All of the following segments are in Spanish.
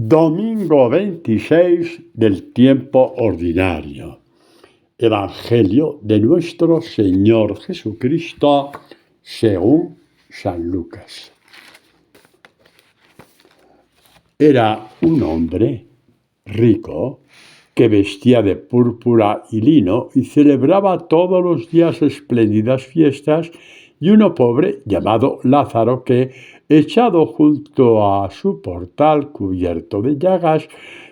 Domingo 26 del tiempo ordinario. Evangelio de nuestro Señor Jesucristo según San Lucas. Era un hombre rico que vestía de púrpura y lino y celebraba todos los días espléndidas fiestas, y uno pobre llamado Lázaro que, echado junto a su portal cubierto de llagas,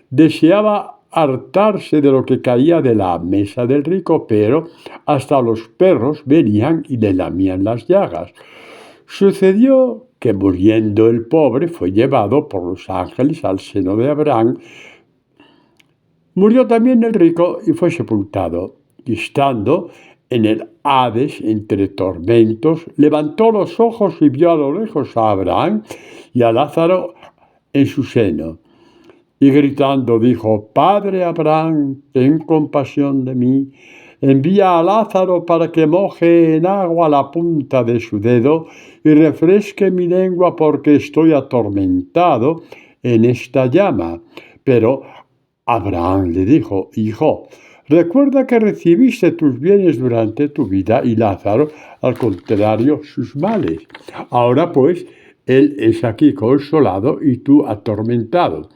deseaba hartarse de lo que caía de la mesa del rico, pero hasta los perros venían y le lamían las llagas. Sucedió que, muriendo el pobre, fue llevado por los ángeles al seno de Abraham. Murió también el rico y fue sepultado. Y estando en el Hades, entre tormentos, levantó los ojos y vio a lo lejos a Abraham y a Lázaro en su seno. Y gritando dijo: Padre Abraham, ten compasión de mí. Envía a Lázaro para que moje en agua la punta de su dedo y refresque mi lengua, porque estoy atormentado en esta llama. Pero Abraham le dijo: Hijo, recuerda que recibiste tus bienes durante tu vida y Lázaro, al contrario, sus males. Ahora pues, él es aquí consolado y tú atormentado.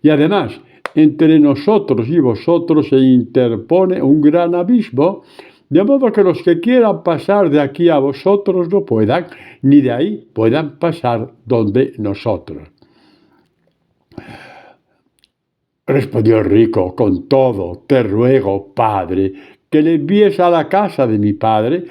Y además, entre nosotros y vosotros se interpone un gran abismo, de modo que los que quieran pasar de aquí a vosotros no puedan, ni de ahí puedan pasar donde nosotros. Respondió el rico: con todo, te ruego, padre, que le envíes a la casa de mi padre,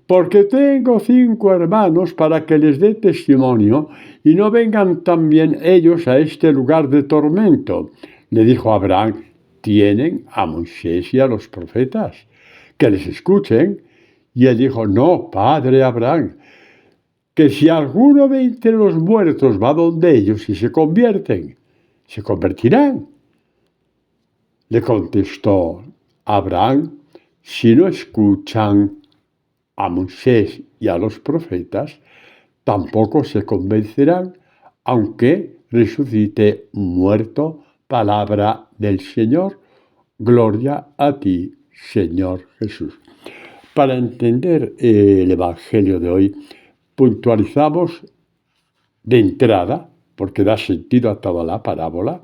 porque tengo 5 hermanos, para que les dé testimonio y no vengan también ellos a este lugar de tormento. Le dijo Abraham: tienen a Moisés y a los profetas, que les escuchen. Y él dijo: no, padre Abraham, que si alguno de entre los muertos va donde ellos y se convierten, se convertirán. Le contestó Abraham: si no escuchan a Moisés y a los profetas, tampoco se convencerán, aunque resucite muerto. Palabra del Señor. Gloria a ti, Señor Jesús. Para entender el Evangelio de hoy, puntualizamos de entrada, porque da sentido a toda la parábola,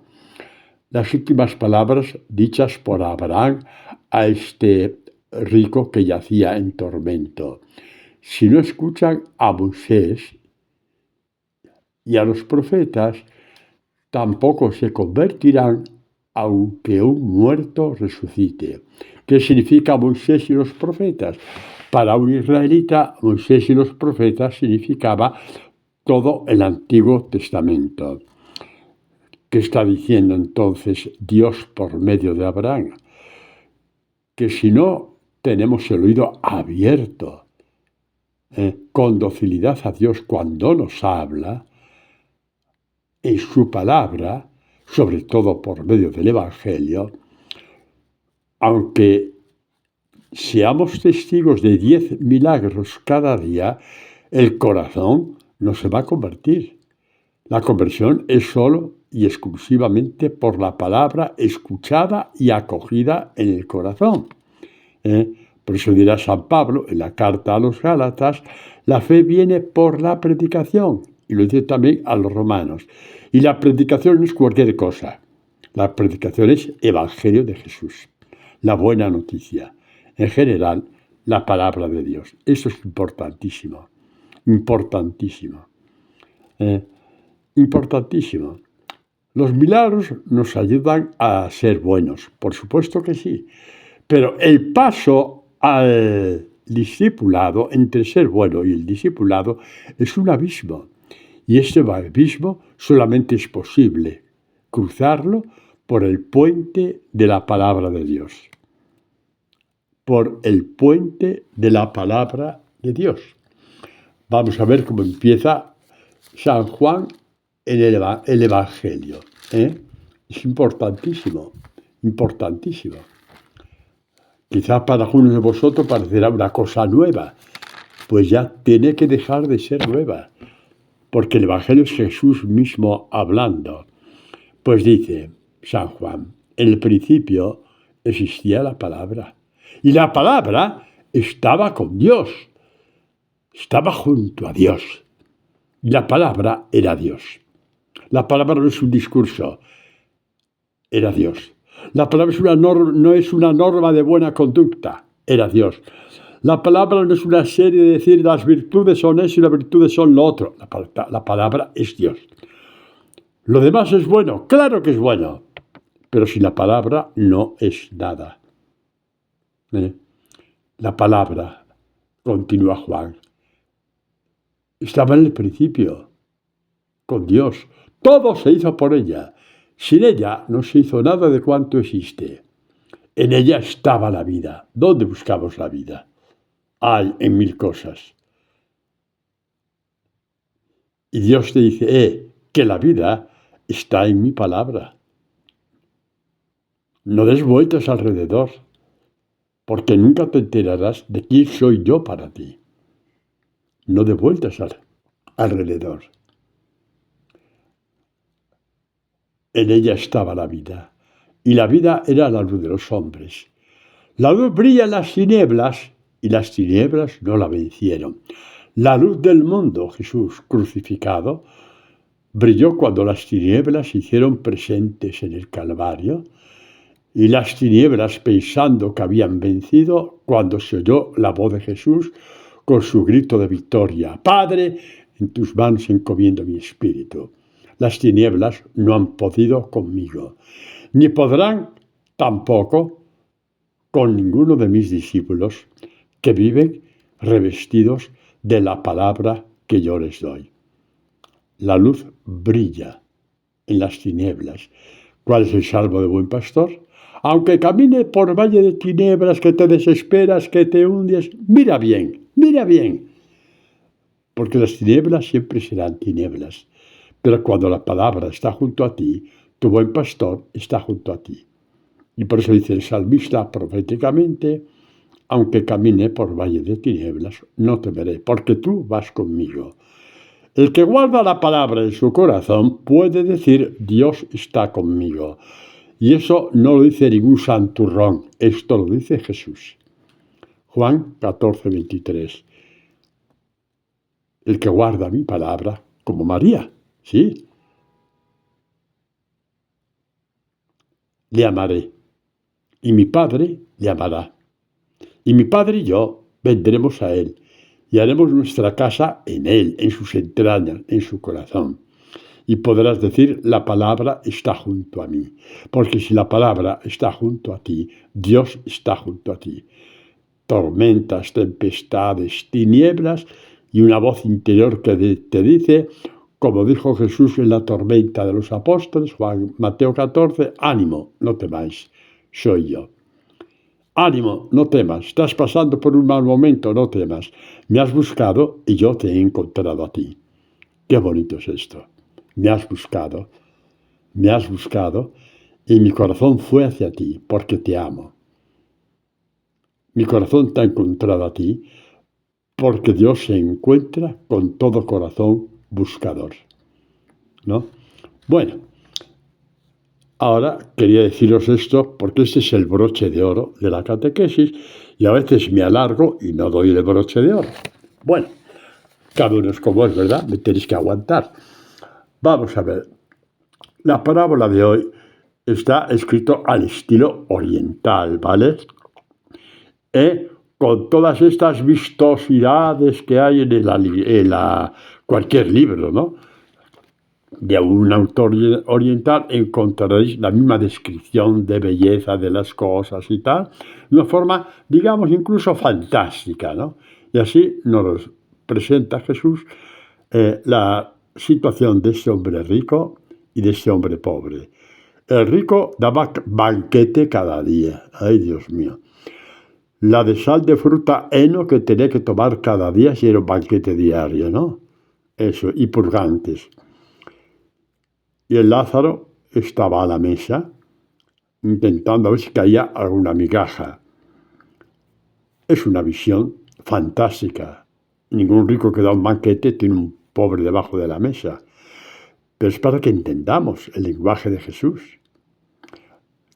las últimas palabras dichas por Abraham a este rico que yacía en tormento. Si no escuchan a Moisés y a los profetas, tampoco se convertirán, aunque un muerto resucite. ¿Qué significa Moisés y los profetas? Para un israelita, Moisés y los profetas significaba todo el Antiguo Testamento. ¿Qué está diciendo entonces Dios por medio de Abraham? Que si no tenemos el oído abierto, con docilidad a Dios cuando nos habla, en su palabra, sobre todo por medio del Evangelio, aunque seamos testigos de 10 milagros cada día, el corazón no se va a convertir. La conversión es solo y exclusivamente por la palabra escuchada y acogida en el corazón. Por eso dirá San Pablo en la carta a los Gálatas: la fe viene por la predicación, y lo dice también a los romanos. Y la predicación no es cualquier cosa. La predicación es Evangelio de Jesús, la buena noticia. En general, la palabra de Dios. Eso es importantísimo, importantísimo. Importantísimo. Los milagros nos ayudan a ser buenos, por supuesto que sí, pero el paso al discipulado, entre ser bueno y el discipulado, es un abismo. Y este abismo solamente es posible cruzarlo por el puente de la palabra de Dios. Por el puente de la palabra de Dios. Vamos a ver cómo empieza San Juan en el Evangelio. Es importantísimo, importantísimo. Quizás para algunos de vosotros parecerá una cosa nueva, pues ya tiene que dejar de ser nueva, porque el Evangelio es Jesús mismo hablando. Pues dice San Juan, en el principio existía la palabra. Y la palabra estaba con Dios. Estaba junto a Dios. Y la palabra era Dios. La palabra no es un discurso, era Dios. La palabra no es una norma de buena conducta, era Dios. La palabra no es una serie de decir las virtudes son eso y las virtudes son lo otro. La palabra es Dios. Lo demás es bueno, claro que es bueno, pero sin la palabra no es nada. La palabra, continúa Juan, estaba en el principio, con Dios. Todo se hizo por ella. Sin ella no se hizo nada de cuanto existe. En ella estaba la vida. ¿Dónde buscamos la vida? Hay en mil cosas. Y Dios te dice, que la vida está en mi palabra. No des vueltas alrededor, porque nunca te enterarás de quién soy yo para ti. No des vueltas alrededor. En ella estaba la vida, y la vida era la luz de los hombres. La luz brilla en las tinieblas, y las tinieblas no la vencieron. La luz del mundo, Jesús crucificado, brilló cuando las tinieblas se hicieron presentes en el Calvario, y las tinieblas, pensando que habían vencido, cuando se oyó la voz de Jesús con su grito de victoria: Padre, en tus manos encomiendo mi espíritu. Las tinieblas no han podido conmigo, ni podrán tampoco con ninguno de mis discípulos que viven revestidos de la palabra que yo les doy. La luz brilla en las tinieblas. ¿Cuál es el salmo del buen pastor? Aunque camine por valle de tinieblas, que te desesperas, que te hundes, mira bien, porque las tinieblas siempre serán tinieblas. Pero cuando la palabra está junto a ti, tu buen pastor está junto a ti. Y por eso dice el salmista proféticamente: aunque camine por valle de tinieblas, no temeré, porque tú vas conmigo. El que guarda la palabra en su corazón puede decir: Dios está conmigo. Y eso no lo dice ningún santurrón, esto lo dice Jesús. Juan 14, 23. El que guarda mi palabra, como María, ¿sí? Le amaré, y mi Padre le amará. Y mi Padre y yo vendremos a Él, y haremos nuestra casa en Él, en sus entrañas, en su corazón. Y podrás decir: la palabra está junto a mí. Porque si la palabra está junto a ti, Dios está junto a ti. Tormentas, tempestades, tinieblas y una voz interior que te dice, como dijo Jesús en la tormenta de los apóstoles, Mateo 14, ánimo, no temáis, soy yo. Ánimo, no temas, estás pasando por un mal momento, no temas. Me has buscado y yo te he encontrado a ti. Qué bonito es esto. Me has buscado y mi corazón fue hacia ti porque te amo. Mi corazón te ha encontrado a ti porque Dios se encuentra con todo corazón buscador, ¿no? Bueno, ahora quería deciros esto porque este es el broche de oro de la catequesis y a veces me alargo y no doy el broche de oro. Bueno, cada uno es como es, ¿verdad? Me tenéis que aguantar. Vamos a ver. La parábola de hoy está escrito al estilo oriental, ¿vale? Con todas estas vistosidades que hay en cualquier libro, ¿no? De un autor oriental encontraréis la misma descripción de belleza de las cosas y tal, de una forma, digamos, incluso fantástica, ¿no? Y así nos presenta Jesús la situación de este hombre rico y de este hombre pobre. El rico daba banquete cada día. ¡Ay, Dios mío! La de sal de fruta heno que tenía que tomar cada día si era un banquete diario, ¿no? Eso, y purgantes. Y el Lázaro estaba a la mesa intentando ver si caía alguna migaja. Es una visión fantástica. Ningún rico que da un banquete tiene un pobre debajo de la mesa. pero es para que entendamos el lenguaje de Jesús.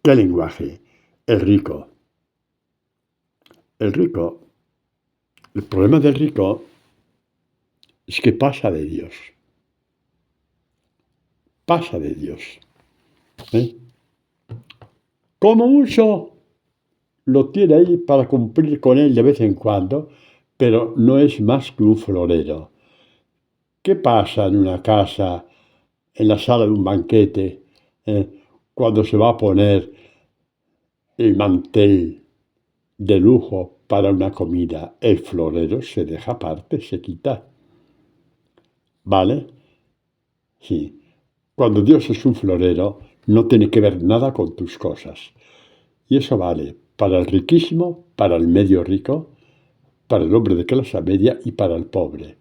¿Qué lenguaje? El rico. El rico, el problema del rico es que pasa de Dios. Pasa de Dios. ¿Eh? Como mucho lo tiene ahí para cumplir con él de vez en cuando, pero no es más que un florero. ¿Qué pasa en una casa, en la sala de un banquete, cuando se va a poner el mantel de lujo para una comida? El florero se deja aparte, se quita. ¿Vale? Sí. Cuando Dios es un florero, no tiene que ver nada con tus cosas. Y eso vale para el riquísimo, para el medio rico, para el hombre de clase media y para el pobre.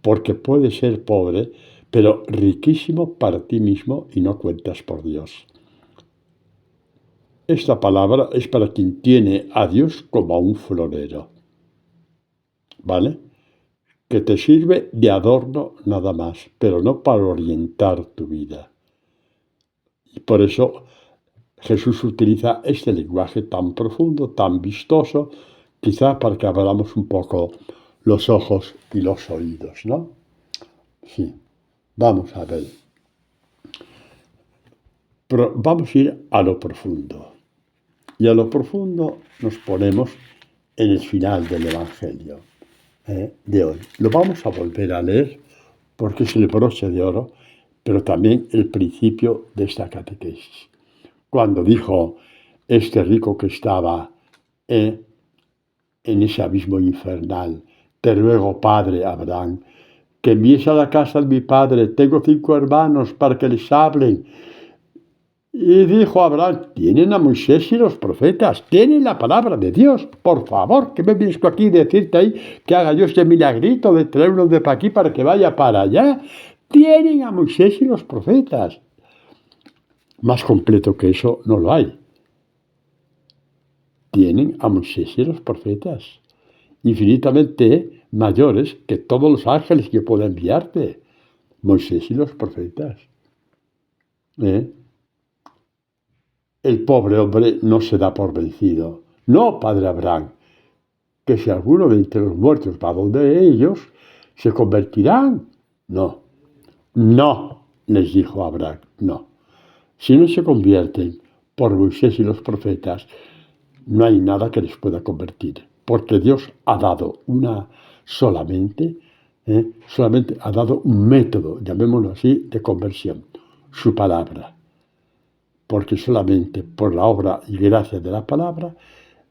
Porque puedes ser pobre, pero riquísimo para ti mismo y no cuentas por Dios. Esta palabra es para quien tiene a Dios como a un florero. ¿Vale? Que te sirve de adorno nada más, pero no para orientar tu vida. Y por eso Jesús utiliza este lenguaje tan profundo, tan vistoso, quizá para que abramos un poco los ojos y los oídos, ¿no? Sí, vamos a ver. Pero vamos a ir a lo profundo. Y a lo profundo nos ponemos en el final del Evangelio de hoy. Lo vamos a volver a leer porque es el broche de oro, pero también el principio de esta catequesis. Cuando dijo este rico que estaba en ese abismo infernal: te ruego, Padre Abraham, que envíes a la casa de mi padre, tengo 5 hermanos, para que les hablen. Y dijo Abraham: tienen a Moisés y los profetas, tienen la palabra de Dios. Por favor, ¿qué me vienes tú aquí a decirte ahí que haga yo este milagrito de traerlos de para aquí para que vaya para allá? Tienen a Moisés y los profetas. Más completo que eso no lo hay. Tienen a Moisés y los profetas, infinitamente mayores que todos los ángeles que pueda enviarte. Moisés y los profetas. El pobre hombre no se da por vencido. No, Padre Abraham, que si alguno de entre los muertos va donde ellos, se convertirán. No, no, les dijo Abraham, no. Si no se convierten por Moisés y los profetas, no hay nada que les pueda convertir, porque Dios ha dado solamente ha dado un método, llamémoslo así, de conversión, su palabra. Porque solamente por la obra y gracia de la palabra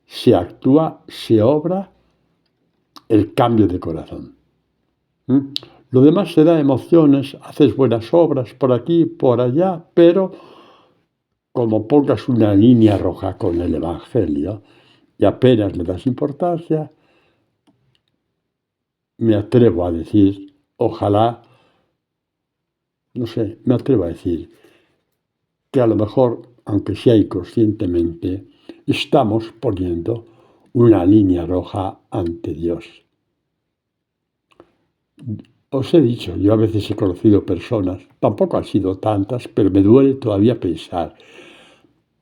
se actúa, se obra el cambio de corazón. Lo demás se da emociones, haces buenas obras por aquí, por allá, pero como pongas una línea roja con el Evangelio y apenas le das importancia, me atrevo a decir, ojalá, no sé, me atrevo a decir que a lo mejor, aunque sea inconscientemente, estamos poniendo una línea roja ante Dios. Os he dicho, yo a veces he conocido personas, tampoco han sido tantas, pero me duele todavía pensar,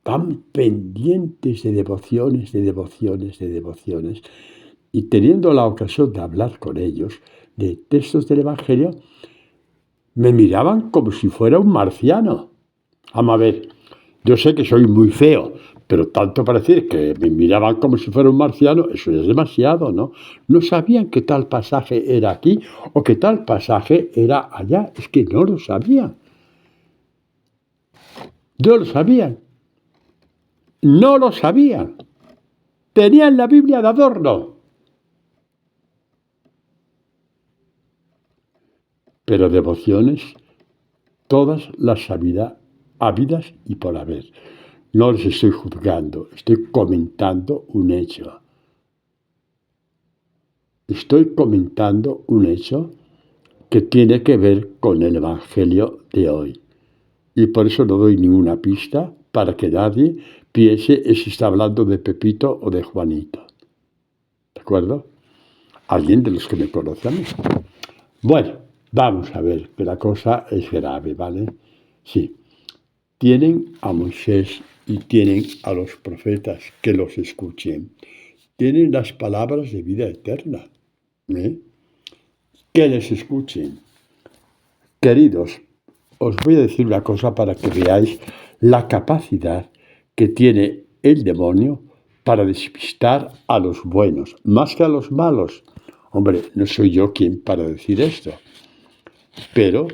tan pendientes de devociones, de devociones, de devociones, y teniendo la ocasión de hablar con ellos de textos del Evangelio, me miraban como si fuera un marciano. Vamos a ver, yo sé que soy muy feo, pero tanto para decir que me miraban como si fuera un marciano, eso es demasiado, ¿no? No sabían que tal pasaje era aquí o que tal pasaje era allá, es que no lo sabían. No lo sabían. No lo sabían. Tenían la Biblia de adorno. Pero devociones, todas las habidas y por haber. No les estoy juzgando, estoy comentando un hecho. Estoy comentando un hecho que tiene que ver con el Evangelio de hoy. Y por eso no doy ninguna pista para que nadie piense si está hablando de Pepito o de Juanito. ¿De acuerdo? Alguien de los que me conoce a mí. Bueno, Vamos a ver, que la cosa es grave, ¿vale? Sí, tienen a Moisés y tienen a los profetas que los escuchen. Tienen las palabras de vida eterna, ¿eh? Que les escuchen. Queridos, os voy a decir una cosa para que veáis la capacidad que tiene el demonio para despistar a los buenos, más que a los malos. Hombre, no soy yo quien para decir esto, pero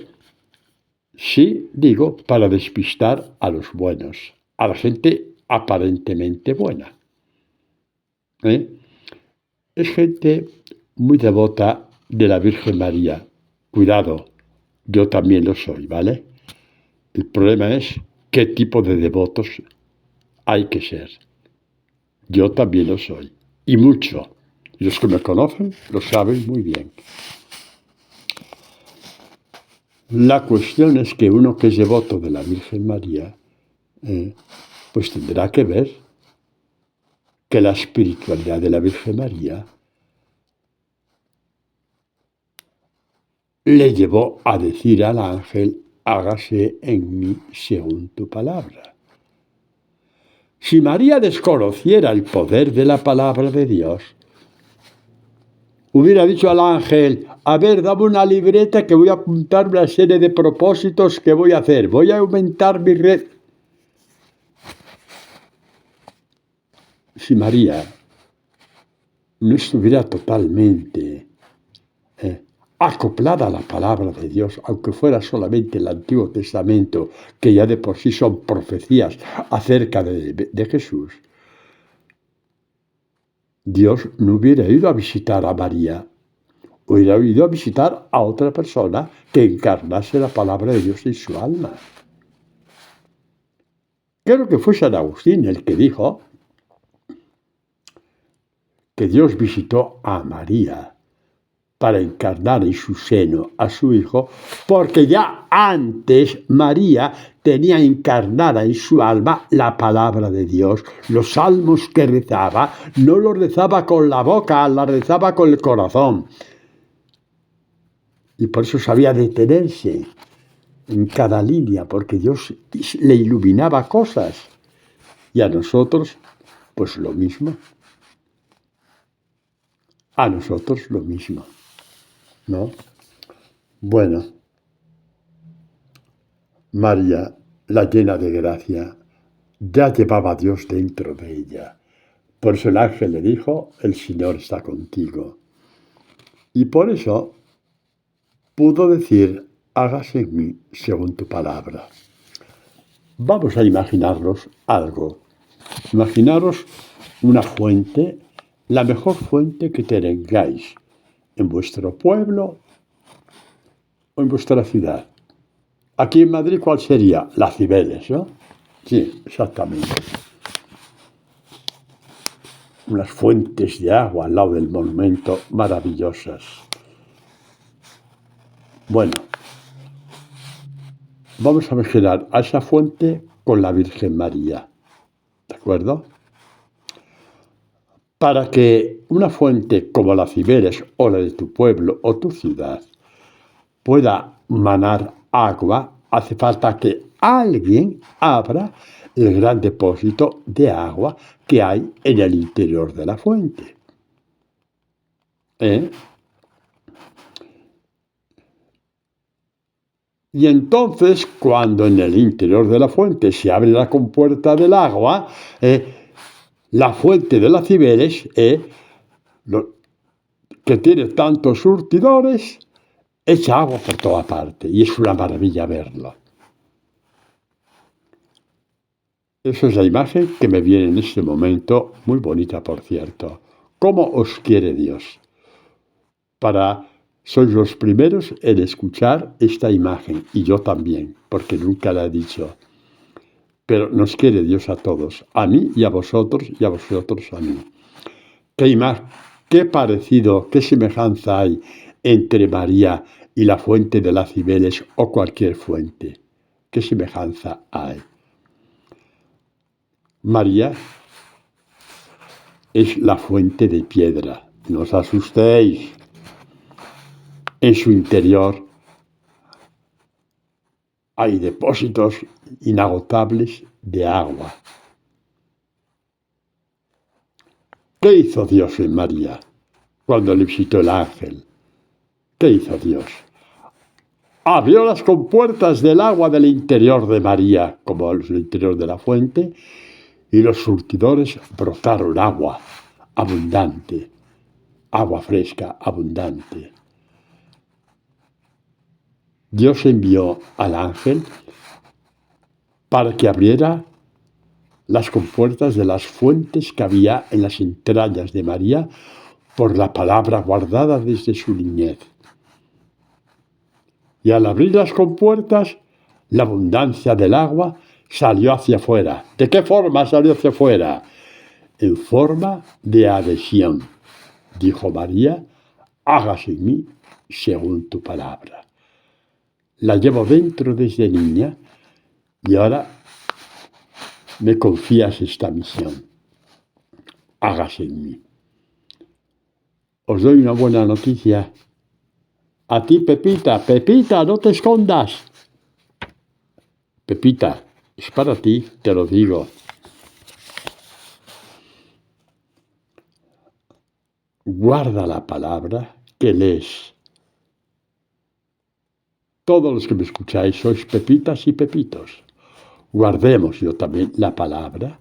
sí digo para despistar a los buenos, a la gente aparentemente buena, ¿eh? Es gente muy devota de la Virgen María. Cuidado, yo también lo soy, ¿vale? El problema es qué tipo de devotos hay que ser. Yo también lo soy, y mucho. Y los que me conocen lo saben muy bien. La cuestión es que uno que es devoto de la Virgen María, pues tendrá que ver que la espiritualidad de la Virgen María le llevó a decir al ángel, hágase en mí según tu palabra. Si María desconociera el poder de la palabra de Dios, hubiera dicho al ángel, a ver, dame una libreta que voy a apuntar una serie de propósitos que voy a hacer. Voy a aumentar mi red. Si María no estuviera totalmente acoplada a la palabra de Dios, aunque fuera solamente el Antiguo Testamento, que ya de por sí son profecías acerca de Jesús, Dios no hubiera ido a visitar a María, hubiera ido a visitar a otra persona que encarnase la palabra de Dios en su alma. Creo que fue San Agustín el que dijo que Dios visitó a María para encarnar en su seno a su Hijo, porque ya antes María tenía encarnada en su alma la palabra de Dios. Los salmos que rezaba, no los rezaba con la boca, la rezaba con el corazón. Y por eso sabía detenerse en cada línea, porque Dios le iluminaba cosas. Y a nosotros, pues lo mismo. A nosotros lo mismo, ¿no? Bueno, María, la llena de gracia, ya llevaba a Dios dentro de ella. Por eso el ángel le dijo, el Señor está contigo. Y por eso pudo decir, hágase en mí según tu palabra. Vamos a imaginarnos algo. Imaginaros una fuente, la mejor fuente que tengáis en vuestro pueblo o en vuestra ciudad. Aquí en Madrid, ¿cuál sería? La Cibeles, ¿no? Sí, exactamente. Unas fuentes de agua al lado del monumento maravillosas. Bueno, vamos a imaginar a esa fuente con la Virgen María, ¿de acuerdo? Para que una fuente como la Cibeles o la de tu pueblo o tu ciudad pueda manar agua, hace falta que alguien abra el gran depósito de agua que hay en el interior de la fuente. Y entonces, cuando en el interior de la fuente se abre la compuerta del agua, la fuente de la Cibeles, que tiene tantos surtidores, echa agua por toda parte y es una maravilla verlo. Esa es la imagen que me viene en este momento, muy bonita por cierto. ¿Cómo os quiere Dios? Sois los primeros en escuchar esta imagen, y yo también, porque nunca la he dicho. Pero nos quiere Dios a todos, a mí y a vosotros a mí. ¿Qué parecido, qué semejanza hay entre María y la fuente de la Cibeles o cualquier fuente? ¿Qué semejanza hay? María es la fuente de piedra, no os asustéis. En su interior hay depósitos inagotables de agua. ¿Qué hizo Dios en María cuando le visitó el ángel? ¿Qué hizo Dios? Abrió las compuertas del agua del interior de María, como el interior de la fuente, y los surtidores brotaron agua abundante, agua fresca, abundante. Dios envió al ángel para que abriera las compuertas de las fuentes que había en las entrañas de María por la palabra guardada desde su niñez. Y al abrir las compuertas, la abundancia del agua salió hacia afuera. ¿De qué forma salió hacia afuera? En forma de adhesión. Dijo María, hágase en mí según tu palabra. La llevo dentro desde niña y ahora me confías esta misión. Hágase en mí. Os doy una buena noticia. A ti, Pepita, Pepita, no te escondas. Pepita, es para ti, te lo digo. Guarda la palabra que lees. Todos los que me escucháis sois pepitas y pepitos. Guardemos yo también la palabra.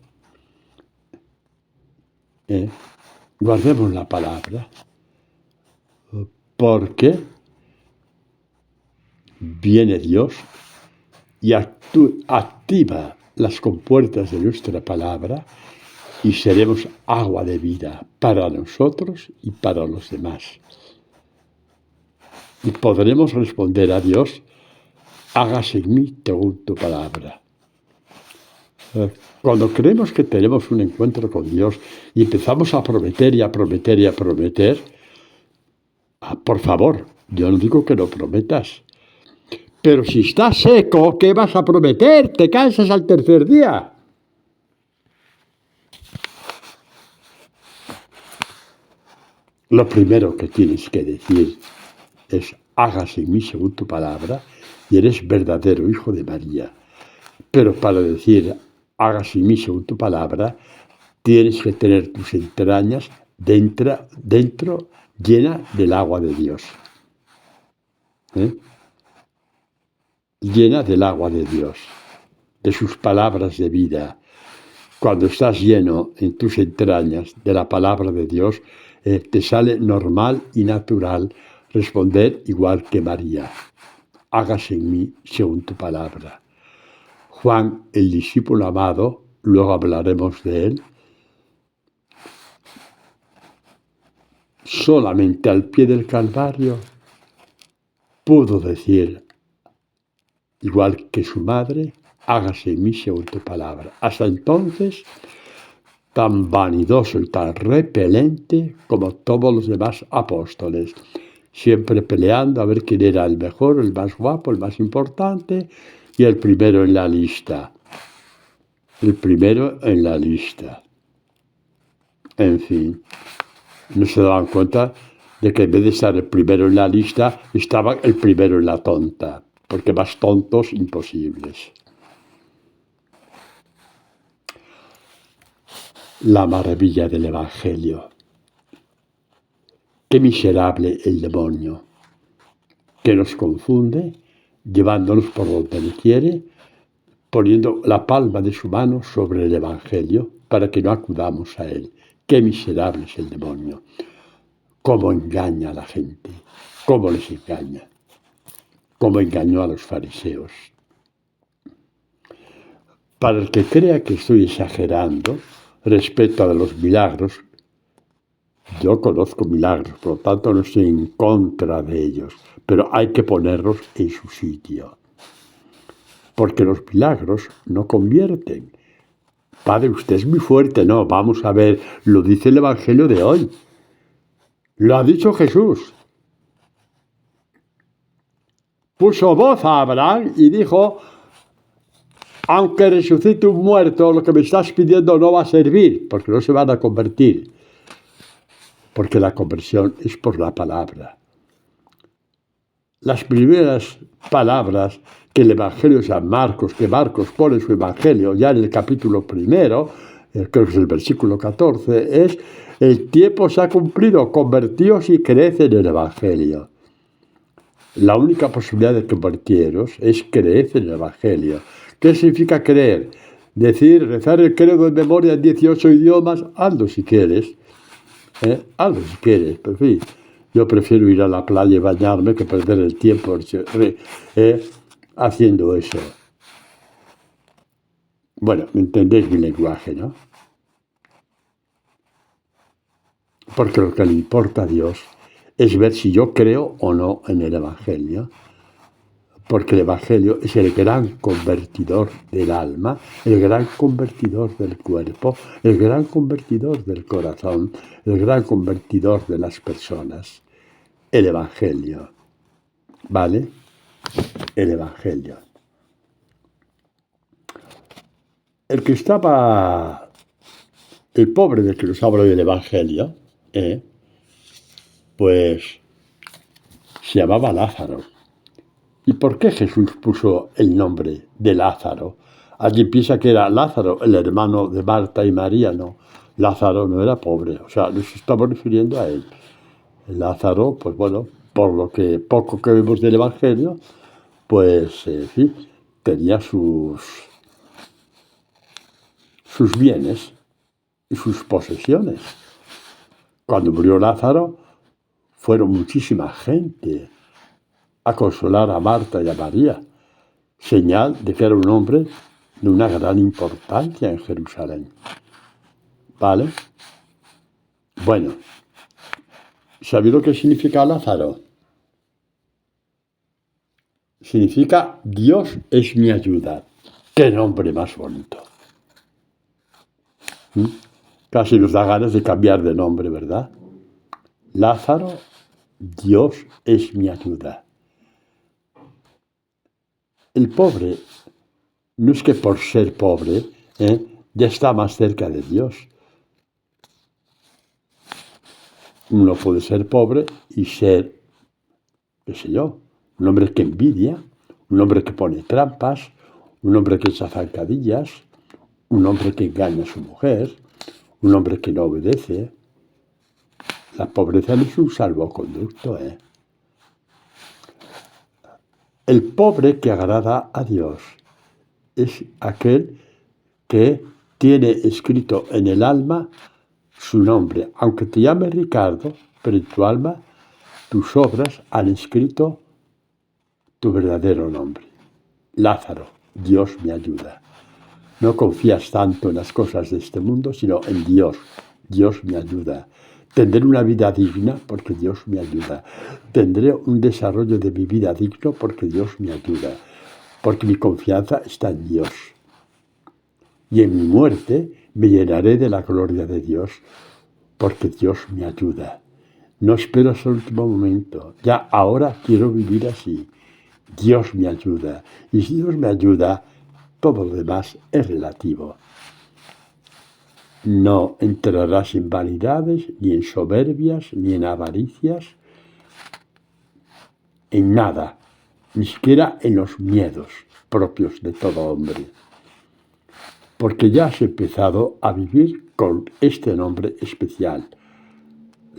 Guardemos la palabra. Porque viene Dios y activa las compuertas de nuestra palabra y seremos agua de vida para nosotros y para los demás. Y podremos responder a Dios, hágase en mí según tu palabra. Cuando creemos que tenemos un encuentro con Dios y empezamos a prometer y a prometer y a prometer, por favor, yo no digo que no prometas, pero si estás seco, ¿qué vas a prometer? Te cansas al tercer día. Lo primero que tienes que decir es, hágase en mí según tu palabra, y eres verdadero hijo de María. Pero para decir, hágase en mí según tu palabra, tienes que tener tus entrañas dentro llena del agua de Dios. Llena del agua de Dios, de sus palabras de vida. Cuando estás lleno en tus entrañas de la palabra de Dios, te sale normal y natural responder igual que María. Hágase en mí según tu palabra. Juan, el discípulo amado, luego hablaremos de él, solamente al pie del Calvario pudo decir, igual que su madre, hágase en mí según tu palabra. Hasta entonces, tan vanidoso y tan repelente como todos los demás apóstoles, siempre peleando a ver quién era el mejor, el más guapo, el más importante y el primero en la lista. El primero en la lista. En fin, no se daban cuenta de que en vez de estar el primero en la lista, estaba el primero en la tonta, porque más tontos imposibles. La maravilla del Evangelio. Qué miserable el demonio, que nos confunde, llevándonos por donde él quiere, poniendo la palma de su mano sobre el Evangelio para que no acudamos a él. Qué miserable es el demonio. Cómo engaña a la gente, cómo les engaña, cómo engañó a los fariseos. Para el que crea que estoy exagerando respecto a los milagros, yo conozco milagros, por lo tanto no estoy en contra de ellos, pero hay que ponerlos en su sitio. Porque los milagros no convierten. Padre, usted es muy fuerte. No, vamos a ver, lo dice el Evangelio de hoy. Lo ha dicho Jesús. Puso voz a Abraham y dijo, aunque resucite un muerto, lo que me estás pidiendo no va a servir, porque no se van a convertir. Porque la conversión es por la palabra. Las primeras palabras que el Evangelio de San Marcos, que Marcos pone su Evangelio ya en el capítulo 1, creo que es el versículo 14, es: el tiempo se ha cumplido, convertíos y creed en el Evangelio. La única posibilidad de convertiros es creer en el Evangelio. ¿Qué significa creer? Decir, rezar el credo de memoria en 18 idiomas, hazlo si quieres. Hazlo si quieres, pero en fin, yo prefiero ir a la playa y bañarme que perder el tiempo haciendo eso. Bueno, ¿me entendéis mi lenguaje, no? Porque lo que le importa a Dios es ver si yo creo o no en el Evangelio. Porque el Evangelio es el gran convertidor del alma, el gran convertidor del cuerpo, el gran convertidor del corazón, el gran convertidor de las personas. El Evangelio. ¿Vale? El Evangelio. El pobre del que nos habla del Evangelio, pues se llamaba Lázaro. ¿Y por qué Jesús puso el nombre de Lázaro? Alguien piensa que era Lázaro, el hermano de Marta y María. No, Lázaro no era pobre, o sea, nos estamos refiriendo a él. Lázaro, pues bueno, por lo que poco que vemos del Evangelio, pues sí, tenía sus bienes y sus posesiones. Cuando murió Lázaro, fueron muchísima gente a consolar a Marta y a María, señal de que era un hombre de una gran importancia en Jerusalén. ¿Vale? Bueno, ¿sabéis lo que significa Lázaro? Significa Dios es mi ayuda. ¡Qué nombre más bonito! Casi nos da ganas de cambiar de nombre, ¿verdad? Lázaro, Dios es mi ayuda. El pobre no es que por ser pobre ya está más cerca de Dios. Uno puede ser pobre y ser, qué sé yo, un hombre que envidia, un hombre que pone trampas, un hombre que echa zancadillas, un hombre que engaña a su mujer, un hombre que no obedece. La pobreza no es un salvoconducto, El pobre que agrada a Dios es aquel que tiene escrito en el alma su nombre. Aunque te llames Ricardo, pero en tu alma, tus obras han escrito tu verdadero nombre. Lázaro, Dios me ayuda. No confías tanto en las cosas de este mundo, sino en Dios. Dios me ayuda. Tendré una vida digna porque Dios me ayuda. Tendré un desarrollo de mi vida digno porque Dios me ayuda. Porque mi confianza está en Dios. Y en mi muerte me llenaré de la gloria de Dios porque Dios me ayuda. No espero hasta el último momento. Ya ahora quiero vivir así. Dios me ayuda. Y si Dios me ayuda, todo lo demás es relativo. No entrarás en vanidades, ni en soberbias, ni en avaricias, en nada, ni siquiera en los miedos propios de todo hombre. Porque ya has empezado a vivir con este nombre especial,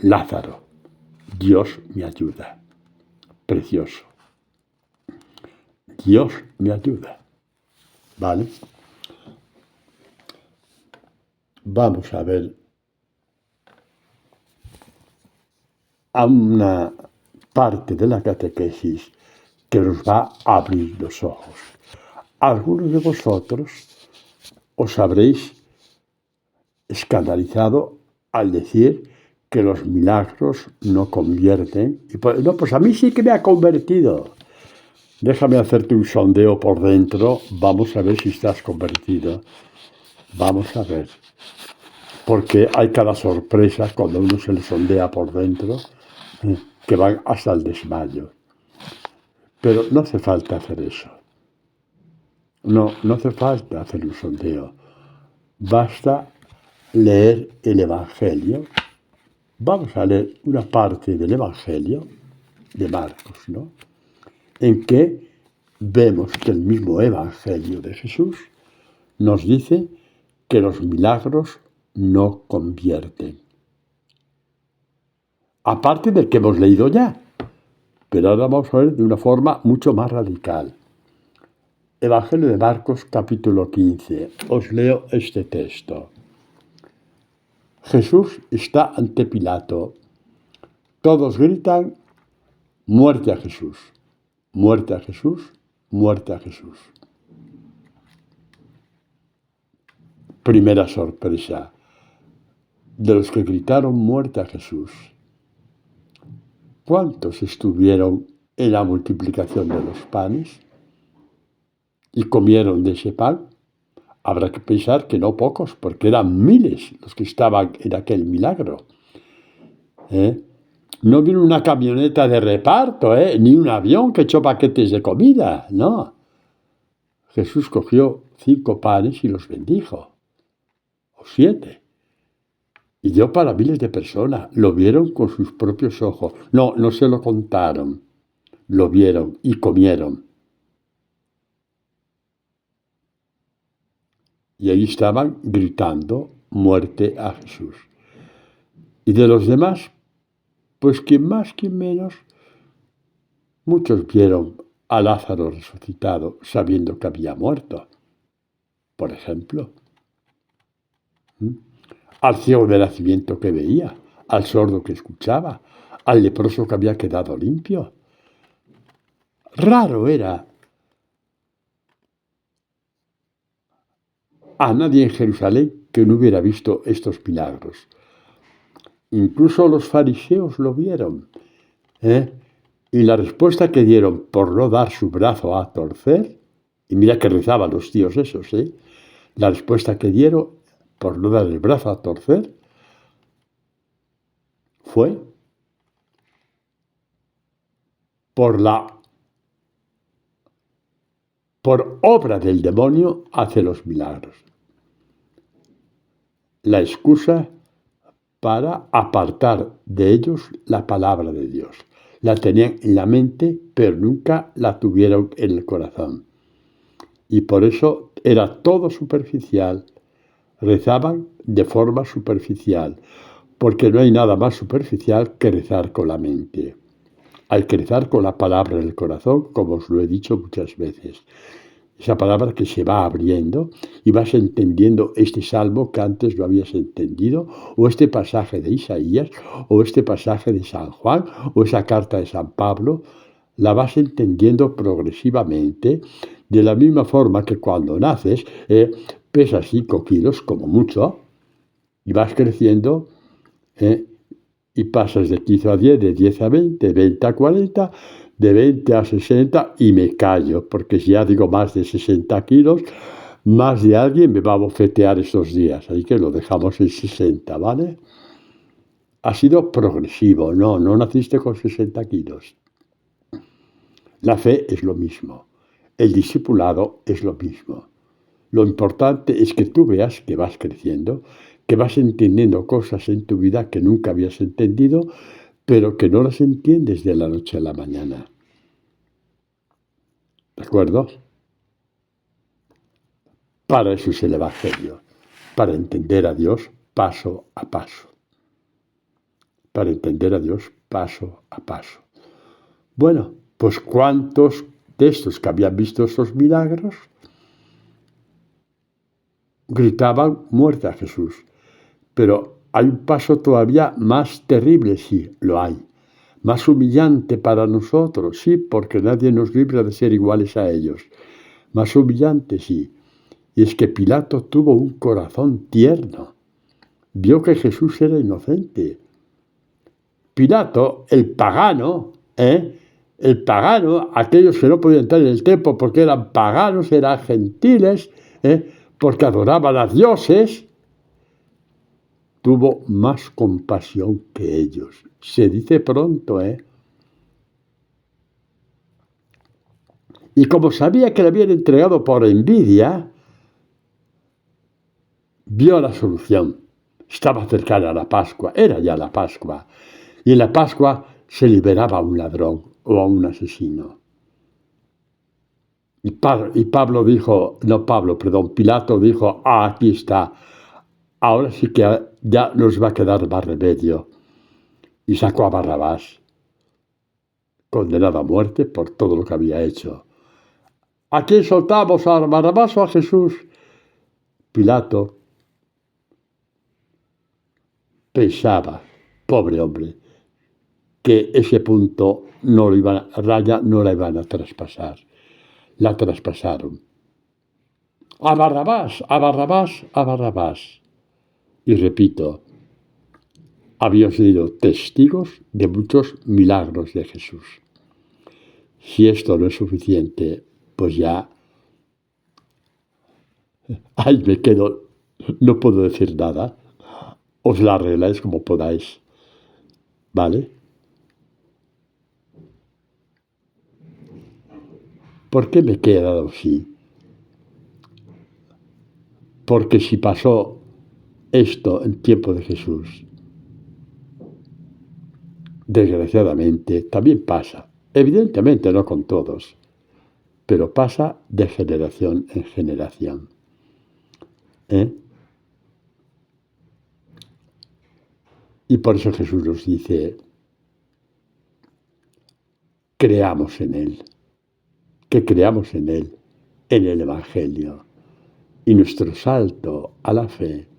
Lázaro. Dios me ayuda. Precioso. Dios me ayuda. ¿Vale? Vamos a ver a una parte de la catequesis que nos va a abrir los ojos. Algunos de vosotros os habréis escandalizado al decir que los milagros no convierten. Y pues a mí sí que me ha convertido. Déjame hacerte un sondeo por dentro. Vamos a ver si estás convertido. Vamos a ver. Porque hay cada sorpresa cuando uno se le sondea por dentro, que van hasta el desmayo. Pero no hace falta hacer eso. No hace falta hacer un sondeo. Basta leer el Evangelio. Vamos a leer una parte del Evangelio de Marcos, ¿no? En que vemos que el mismo Evangelio de Jesús nos dice que los milagros no convierten. Aparte del que hemos leído ya, pero ahora vamos a ver de una forma mucho más radical. Evangelio de Marcos, capítulo 15. Os leo este texto. Jesús está ante Pilato. Todos gritan, muerte a Jesús, muerte a Jesús, muerte a Jesús. Primera sorpresa. De los que gritaron muerte a Jesús, ¿cuántos estuvieron en la multiplicación de los panes y comieron de ese pan? Habrá que pensar que no pocos, porque eran miles los que estaban en aquel milagro. No vino una camioneta de reparto, ni un avión que echó paquetes de comida, no. Jesús cogió 5 panes y los bendijo, o 7. Y dio para miles de personas. Lo vieron con sus propios ojos. No se lo contaron. Lo vieron y comieron. Y ahí estaban gritando muerte a Jesús. Y de los demás, pues quien más, quien menos, muchos vieron a Lázaro resucitado sabiendo que había muerto, por ejemplo. Al ciego de nacimiento que veía, al sordo que escuchaba, al leproso que había quedado limpio. Raro era a nadie en Jerusalén que no hubiera visto estos milagros. Incluso los fariseos lo vieron. Y la respuesta que dieron por no dar su brazo a torcer, y mira que rezaban los tíos esos, la respuesta que dieron por no dar el brazo a torcer fue por obra del demonio hace los milagros. La excusa para apartar de ellos la palabra de Dios. La tenían en la mente, pero nunca la tuvieron en el corazón. Y por eso era todo superficial. Rezaban de forma superficial, porque no hay nada más superficial que rezar con la mente. Hay que rezar con la palabra en el corazón, como os lo he dicho muchas veces. Esa palabra que se va abriendo y vas entendiendo este salmo que antes no habías entendido, o este pasaje de Isaías, o este pasaje de San Juan, o esa carta de San Pablo. La vas entendiendo progresivamente, de la misma forma que cuando naces pesas 5 kilos como mucho, y vas creciendo, y pasas de 15 a 10, de 10 a 20, de 20 a 40, de 20 a 60, y me callo, porque si ya digo más de 60 kilos, más de alguien me va a bofetear estos días, así que lo dejamos en 60, ¿vale? Ha sido progresivo, no naciste con 60 kilos. La fe es lo mismo, el discipulado es lo mismo. Lo importante es que tú veas que vas creciendo, que vas entendiendo cosas en tu vida que nunca habías entendido, pero que no las entiendes de la noche a la mañana. ¿De acuerdo? Para eso es el Evangelio, para entender a Dios paso a paso. Para entender a Dios paso a paso. Bueno, pues ¿cuántos de estos que habían visto estos milagros gritaban muerte a Jesús? Pero hay un paso todavía más terrible, sí, lo hay. Más humillante para nosotros, sí, porque nadie nos libra de ser iguales a ellos. Más humillante, sí. Y es que Pilato tuvo un corazón tierno. Vio que Jesús era inocente. Pilato, el pagano, aquellos que no podían entrar en el templo porque eran paganos, eran gentiles, porque adoraban a dioses, tuvo más compasión que ellos. Se dice pronto, Y como sabía que le habían entregado por envidia, vio la solución. Estaba cercana a la Pascua, era ya la Pascua. Y en la Pascua se liberaba a un ladrón o a un asesino. Y Pablo dijo, no Pablo, perdón, Pilato dijo, aquí está, ahora sí que ya nos va a quedar más remedio. Y sacó a Barrabás, condenado a muerte por todo lo que había hecho. ¿A quién soltamos, a Barrabás o a Jesús? Pilato pensaba, pobre hombre, que ese punto no lo iban, raya no la iban a traspasar. La traspasaron. A Barrabás, a Barrabás, a Barrabás. Y repito, habían sido testigos de muchos milagros de Jesús. Si esto no es suficiente, pues ya, ahí me quedo, no puedo decir nada. Os la arregláis como podáis, ¿vale? ¿Por qué me he quedado así? Porque si pasó esto en tiempo de Jesús, desgraciadamente también pasa. Evidentemente no con todos, pero pasa de generación en generación. ¿Eh? Y por eso Jesús nos dice, creamos en Él, que creamos en Él, en el Evangelio. Y nuestro salto a la fe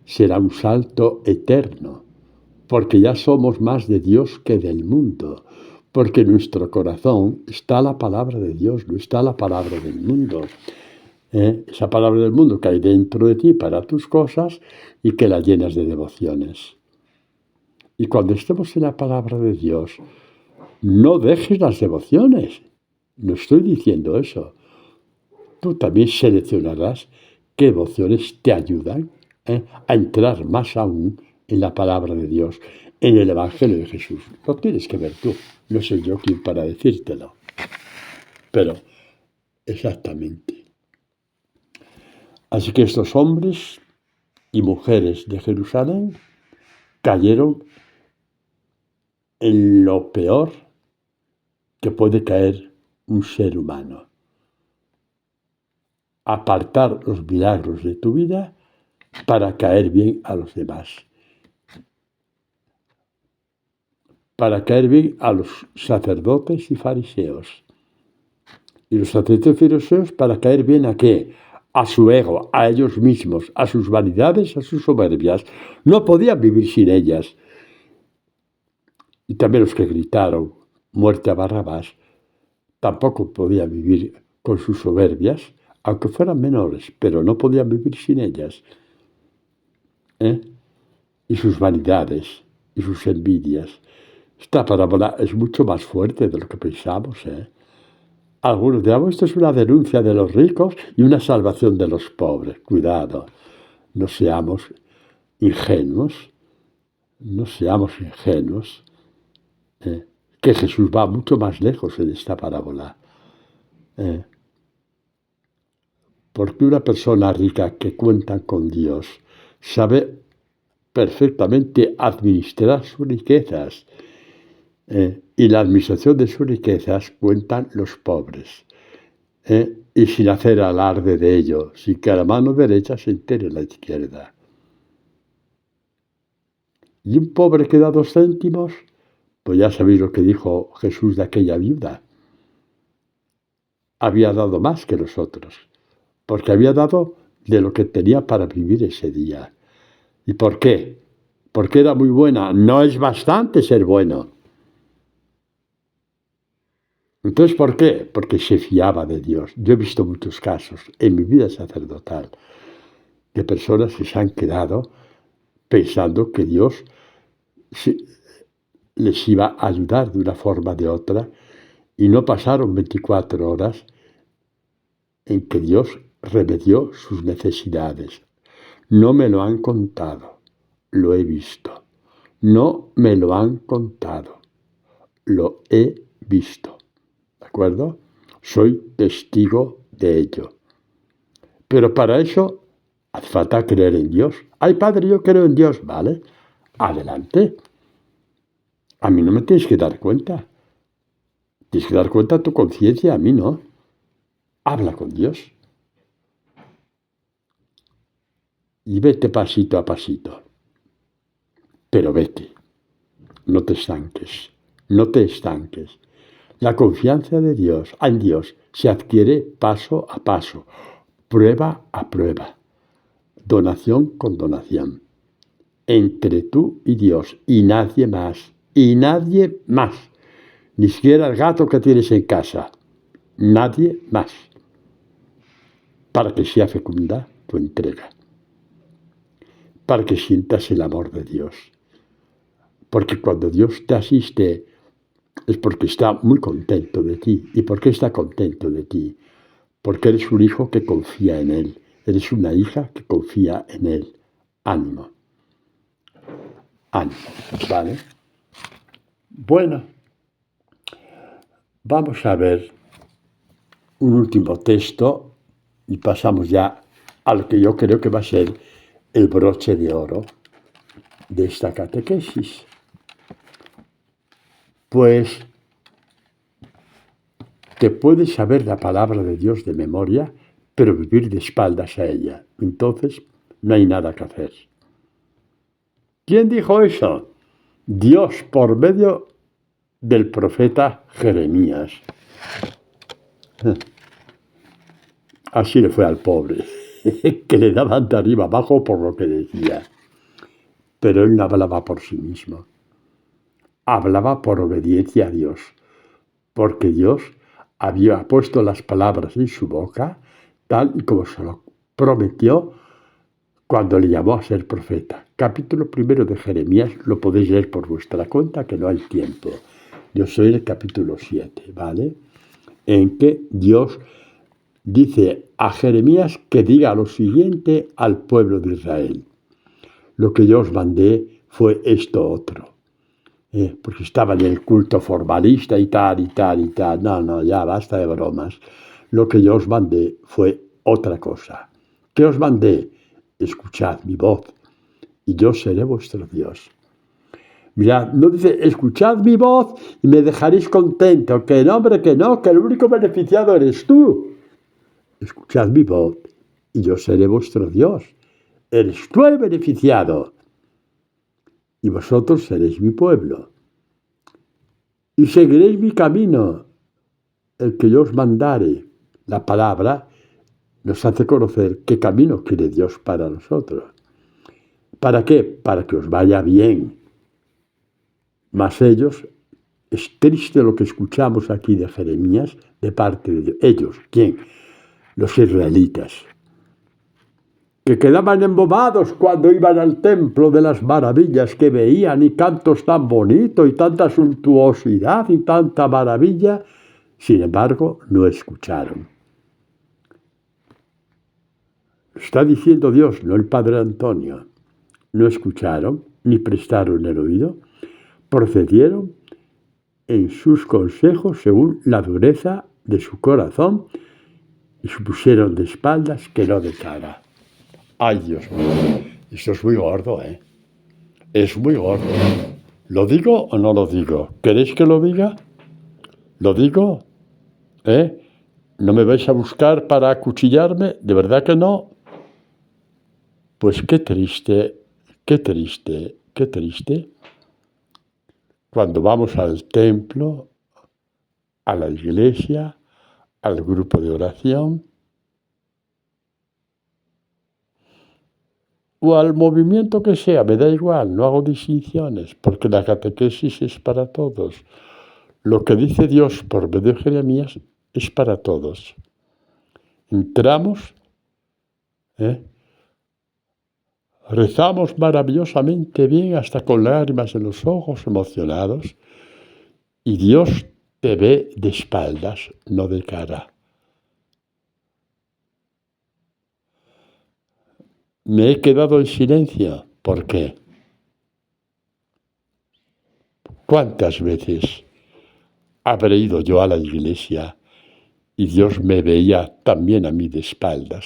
será un salto eterno, porque ya somos más de Dios que del mundo, porque en nuestro corazón está la palabra de Dios, no está la palabra del mundo. Esa palabra del mundo que hay dentro de ti para tus cosas y que la llenas de devociones. Y cuando estemos en la palabra de Dios, no dejes las devociones. No estoy diciendo eso. Tú también seleccionarás qué devociones te ayudan a entrar más aún en la palabra de Dios, en el Evangelio de Jesús. Lo tienes que ver tú. No soy yo quien para decírtelo. Pero, exactamente. Así que estos hombres y mujeres de Jerusalén cayeron en lo peor que puede caer un ser humano. Apartar los milagros de tu vida para caer bien a los demás. Para caer bien a los sacerdotes y fariseos. Y los sacerdotes y fariseos para caer bien ¿a qué? A su ego, a ellos mismos, a sus vanidades, a sus soberbias. No podían vivir sin ellas. Y también los que gritaron muerte a Barrabás tampoco podían vivir con sus soberbias, aunque fueran menores, pero no podían vivir sin ellas. Y sus vanidades y sus envidias. Esta parábola es mucho más fuerte de lo que pensamos. Algunos dirán, esto es una denuncia de los ricos y una salvación de los pobres. Cuidado, no seamos ingenuos, no seamos ingenuos, que Jesús va mucho más lejos en esta parábola. Porque una persona rica que cuenta con Dios sabe perfectamente administrar sus riquezas. Y la administración de sus riquezas cuentan los pobres. Y sin hacer alarde de ello, sin que a la mano derecha se entere la izquierda. Y un pobre que da 2 céntimos, pues ya sabéis lo que dijo Jesús de aquella viuda. Había dado más que los otros, porque había dado de lo que tenía para vivir ese día. ¿Y por qué? Porque era muy buena. No es bastante ser bueno. Entonces, ¿por qué? Porque se fiaba de Dios. Yo he visto muchos casos en mi vida sacerdotal de personas que se han quedado pensando que Dios les iba a ayudar de una forma o de otra y no pasaron 24 horas en que Dios remedió sus necesidades. No me lo han contado, lo he visto. No me lo han contado, lo he visto. ¿De acuerdo? Soy testigo de ello. Pero para eso hace falta creer en Dios. Ay, Padre, yo creo en Dios. Vale, adelante. A mí no me tienes que dar cuenta. Tienes que dar cuenta a tu conciencia, a mí no. habla con Dios y vete pasito a pasito. Pero vete, no te estanques, no te estanques. La confianza de Dios, en Dios, se adquiere paso a paso, prueba a prueba, donación con donación, entre tú y Dios, y nadie más, ni siquiera el gato que tienes en casa, nadie más, para que sea fecunda tu entrega, para que sientas el amor de Dios. Porque cuando Dios te asiste es porque está muy contento de ti. ¿Y por qué está contento de ti? Porque eres un hijo que confía en Él. Eres una hija que confía en Él. Ánimo. Ánimo. ¿Vale? Bueno, vamos a ver un último texto y pasamos ya al que yo creo que va a ser el broche de oro de esta catequesis. Pues te puedes saber la palabra de Dios de memoria, pero vivir de espaldas a ella. Entonces, no hay nada que hacer. ¿Quién dijo eso? Dios por medio del profeta Jeremías. Así le fue al pobre, que le daban de arriba abajo por lo que decía. Pero él no hablaba por sí mismo. Hablaba por obediencia a Dios, porque Dios había puesto las palabras en su boca, tal y como se lo prometió cuando le llamó a ser profeta. Capítulo 1 de Jeremías, lo podéis leer por vuestra cuenta, que no hay tiempo. Yo soy el capítulo 7, ¿vale? En que Dios dice a Jeremías que diga lo siguiente al pueblo de Israel. Lo que yo os mandé fue esto otro. Porque estaban en el culto formalista y tal, y tal, y tal. No, ya basta de bromas. Lo que yo os mandé fue otra cosa. ¿Qué os mandé? Escuchad mi voz y yo seré vuestro Dios. Mirad, no dice, escuchad mi voz y me dejaréis contento. Que no, hombre, que no, que el único beneficiado eres tú. Escuchad mi voz y yo seré vuestro Dios. Eres tú el beneficiado. Y vosotros seréis mi pueblo. Y seguiréis mi camino, el que yo os mandare. La palabra nos hace conocer qué camino quiere Dios para nosotros. ¿Para qué? Para que os vaya bien. Mas ellos, es triste lo que escuchamos aquí de Jeremías, de parte de Dios. Ellos, ¿quién? Los israelitas, que quedaban embobados cuando iban al templo de las maravillas que veían y cantos tan bonitos y tanta suntuosidad y tanta maravilla, sin embargo, no escucharon. Está diciendo Dios, no el Padre Antonio. No escucharon ni prestaron el oído, procedieron en sus consejos según la dureza de su corazón y se pusieron de espaldas que no de cara. Ay, Dios mío, esto es muy gordo, ¿eh? Es muy gordo. ¿Lo digo o no lo digo? ¿Queréis que lo diga? ¿Lo digo? ¿No me vais a buscar para acuchillarme? ¿De verdad que no? Pues qué triste, qué triste, qué triste. Cuando vamos al templo, a la iglesia, al grupo de oración, o al movimiento que sea, me da igual, no hago distinciones, porque la catequesis es para todos. Lo que dice Dios por medio de Jeremías es para todos. Entramos, rezamos maravillosamente bien, hasta con lágrimas en los ojos, emocionados, y Dios te ve de espaldas, no de cara. Me he quedado en silencio. ¿Por qué? ¿Cuántas veces habré ido yo a la iglesia y Dios me veía también a mí de espaldas?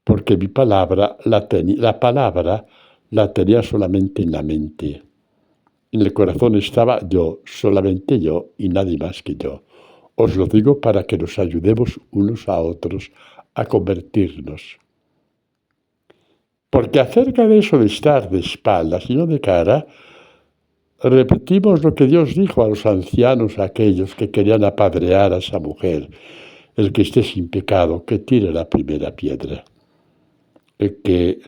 Porque mi palabra la tenía solamente en la mente. En el corazón estaba yo, solamente yo y nadie más que yo. Os lo digo para que nos ayudemos unos a otros a convertirnos. Porque acerca de eso de estar de espaldas y no de cara, repetimos lo que Dios dijo a los ancianos, a aquellos que querían apadrear a esa mujer. El que esté sin pecado, que tire la primera piedra. El que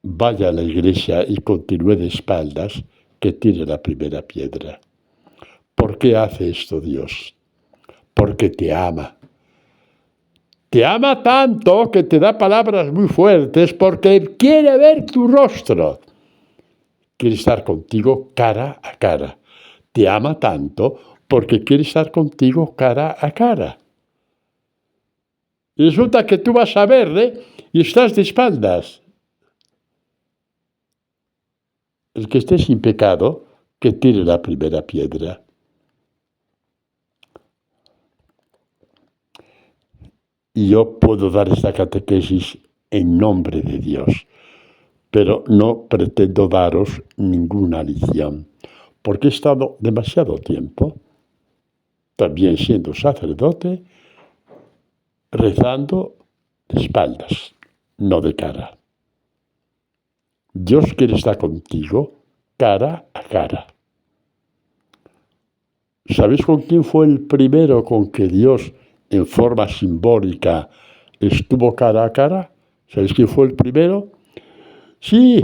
vaya a la iglesia y continúe de espaldas, que tire la primera piedra. ¿Por qué hace esto Dios? Porque te ama. Te ama tanto que te da palabras muy fuertes porque quiere ver tu rostro. Quiere estar contigo cara a cara. Te ama tanto porque quiere estar contigo cara a cara. Y resulta que tú vas a verle y estás de espaldas. El que esté sin pecado, que tire la primera piedra. Y yo puedo dar esta catequesis en nombre de Dios, pero no pretendo daros ninguna lición, porque he estado demasiado tiempo, también siendo sacerdote, rezando de espaldas, no de cara. Dios quiere estar contigo cara a cara. ¿Sabéis con quién fue el primero con que Dios, en forma simbólica, estuvo cara a cara? ¿Sabéis quién fue el primero? Sí,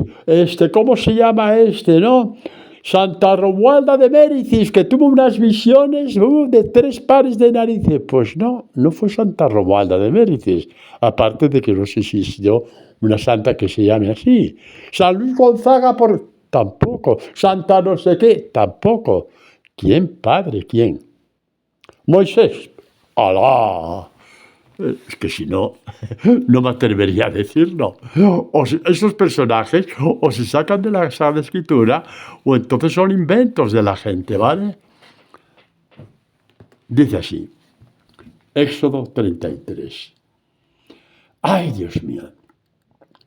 ¿cómo se llama no? Santa Romualda de Méricis, que tuvo unas visiones de 3 pares de narices. Pues no, no fue Santa Romualda de Méricis, aparte de que no sé si existió una santa que se llame así. San Luis Gonzaga, tampoco. Santa no sé qué, tampoco. ¿Quién, padre? ¿Quién? Moisés. ¡Alá! Es que si no, no me atrevería a decirlo. Esos personajes o se sacan de la Sagrada Escritura o entonces son inventos de la gente, ¿vale? Dice así, Éxodo 33. ¡Ay, Dios mío!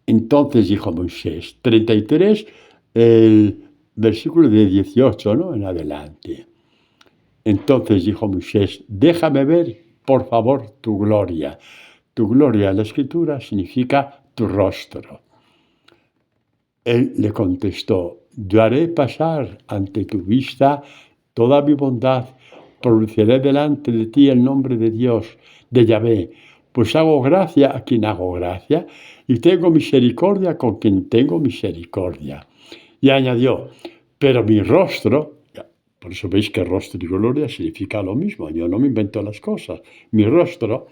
Entonces dijo Moisés, 33, el versículo de 18, ¿no? En adelante. Entonces dijo Moisés, déjame ver, por favor, tu gloria. Tu gloria en la Escritura significa tu rostro. Él le contestó, yo haré pasar ante tu vista toda mi bondad, pronunciaré delante de ti el nombre de Dios, de Yahvé, pues hago gracia a quien hago gracia y tengo misericordia con quien tengo misericordia. Y añadió, pero mi rostro, por eso veis que rostro y gloria significa lo mismo, yo no me invento las cosas, mi rostro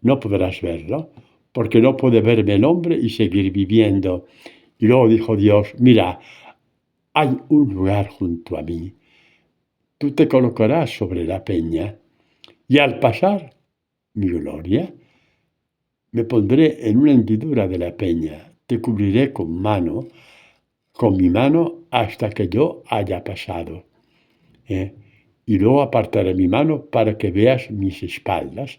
no podrás verlo, porque no puede verme el hombre y seguir viviendo. Y luego dijo Dios, mira, hay un lugar junto a mí, tú te colocarás sobre la peña, y al pasar mi gloria, me pondré en una hendidura de la peña, te cubriré con mi mano hasta que yo haya pasado. Y luego apartaré mi mano para que veas mis espaldas,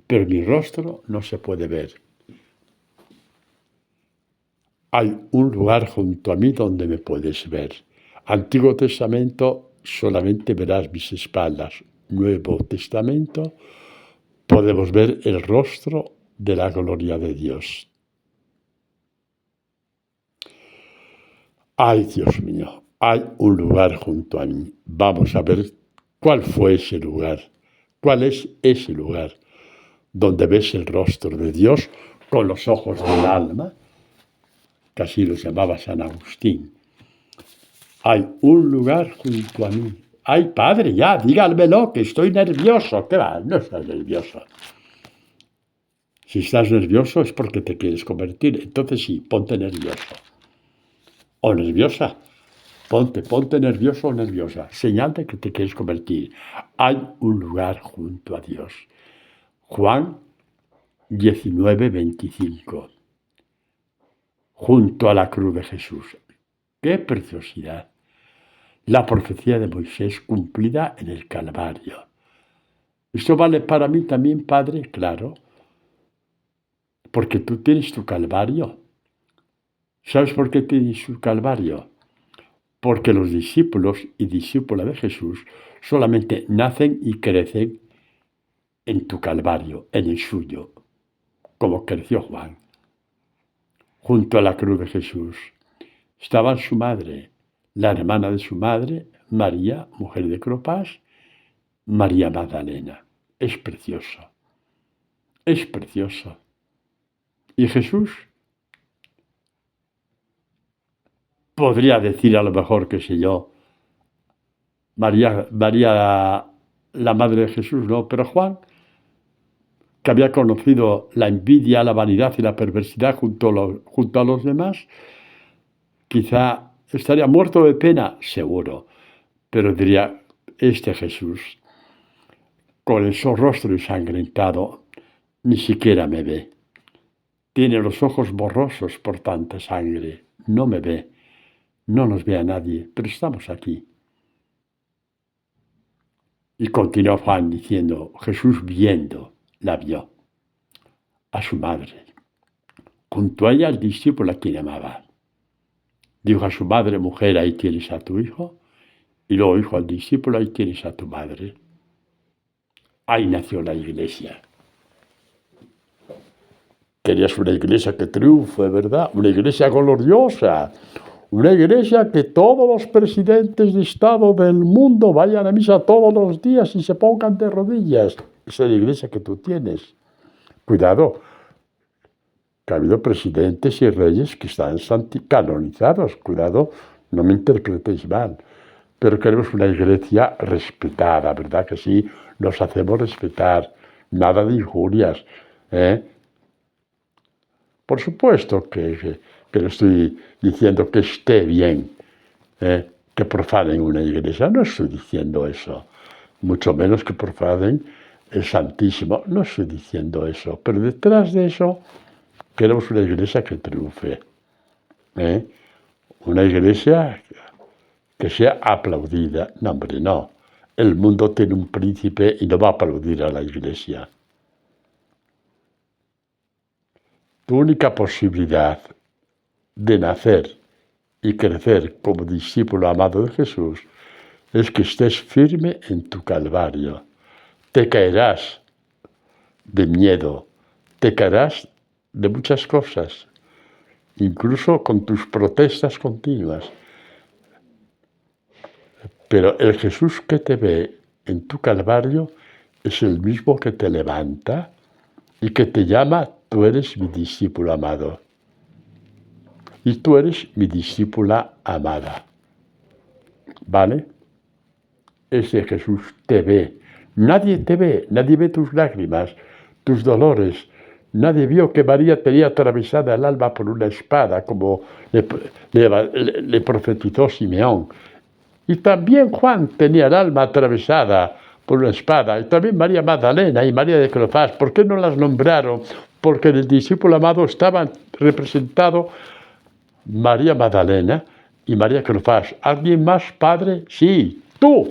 pero mi rostro no se puede ver. Hay un lugar junto a mí donde me puedes ver. Antiguo Testamento solamente verás mis espaldas. Nuevo Testamento podemos ver el rostro de la gloria de Dios. Ay, Dios mío, hay un lugar junto a mí. Vamos a ver cuál fue ese lugar. ¿Cuál es ese lugar donde ves el rostro de Dios con los ojos del alma? Que así lo llamaba San Agustín. Hay un lugar junto a mí. Ay, padre, ya, dígamelo, que estoy nervioso. ¿Qué va? No estás nervioso. Si estás nervioso es porque te quieres convertir. Entonces sí, ponte nervioso. O nerviosa. Ponte nervioso o nerviosa. Señal de que te quieres convertir. Hay un lugar junto a Dios. Juan 19:25. Junto a la cruz de Jesús. ¡Qué preciosidad! La profecía de Moisés cumplida en el Calvario. ¿Esto vale para mí también, Padre? Claro. Porque tú tienes tu Calvario. ¿Sabes por qué tienes tu Calvario? Porque los discípulos y discípulas de Jesús solamente nacen y crecen en tu Calvario, en el suyo, como creció Juan. Junto a la cruz de Jesús estaban su madre, la hermana de su madre, María, mujer de Cleofás, María Magdalena. Es precioso, es precioso. Y Jesús podría decir a lo mejor, qué sé yo, María, la madre de Jesús, no, pero Juan, que había conocido la envidia, la vanidad y la perversidad junto a los demás, quizá estaría muerto de pena, seguro, pero diría, este Jesús, con su rostro ensangrentado, ni siquiera me ve. Tiene los ojos borrosos por tanta sangre, no me ve, no nos ve a nadie, pero estamos aquí. Y continuó Juan diciendo, Jesús viendo, la vio, a su madre, junto a ella al discípulo a quien amaba. Dijo a su madre, mujer, ahí tienes a tu hijo, y luego dijo al discípulo, ahí tienes a tu madre. Ahí nació la iglesia. Querías una iglesia que triunfe, ¿verdad? Una iglesia gloriosa, una iglesia que todos los presidentes de Estado del mundo vayan a misa todos los días y se pongan de rodillas. Esa es la iglesia que tú tienes. Cuidado, que ha habido presidentes y reyes que están canonizados. Cuidado, no me interpretéis mal. Pero queremos una iglesia respetada, ¿verdad? Que sí, nos hacemos respetar. Nada de injurias, ¿eh? Por supuesto que no estoy diciendo que esté bien que profanen una iglesia. No estoy diciendo eso. Mucho menos que profanen el Santísimo. No estoy diciendo eso. Pero detrás de eso queremos una iglesia que triunfe. Una iglesia que sea aplaudida. No, hombre, no. El mundo tiene un príncipe y no va a aplaudir a la iglesia. Tu única posibilidad de nacer y crecer como discípulo amado de Jesús es que estés firme en tu Calvario. Te caerás de miedo, te caerás de muchas cosas, incluso con tus protestas continuas. Pero el Jesús que te ve en tu Calvario es el mismo que te levanta y que te llama, tú eres mi discípulo amado. Y tú eres mi discípula amada. ¿Vale? Ese Jesús te ve. Nadie te ve, nadie ve tus lágrimas, tus dolores. Nadie vio que María tenía atravesada el alma por una espada, como le profetizó Simeón. Y también Juan tenía el alma atravesada por una espada, y también María Magdalena y María de Cleofás. ¿Por qué no las nombraron? Porque en el discípulo amado estaban representados María Magdalena y María Cleofás. ¿Alguien más, Padre? Sí, tú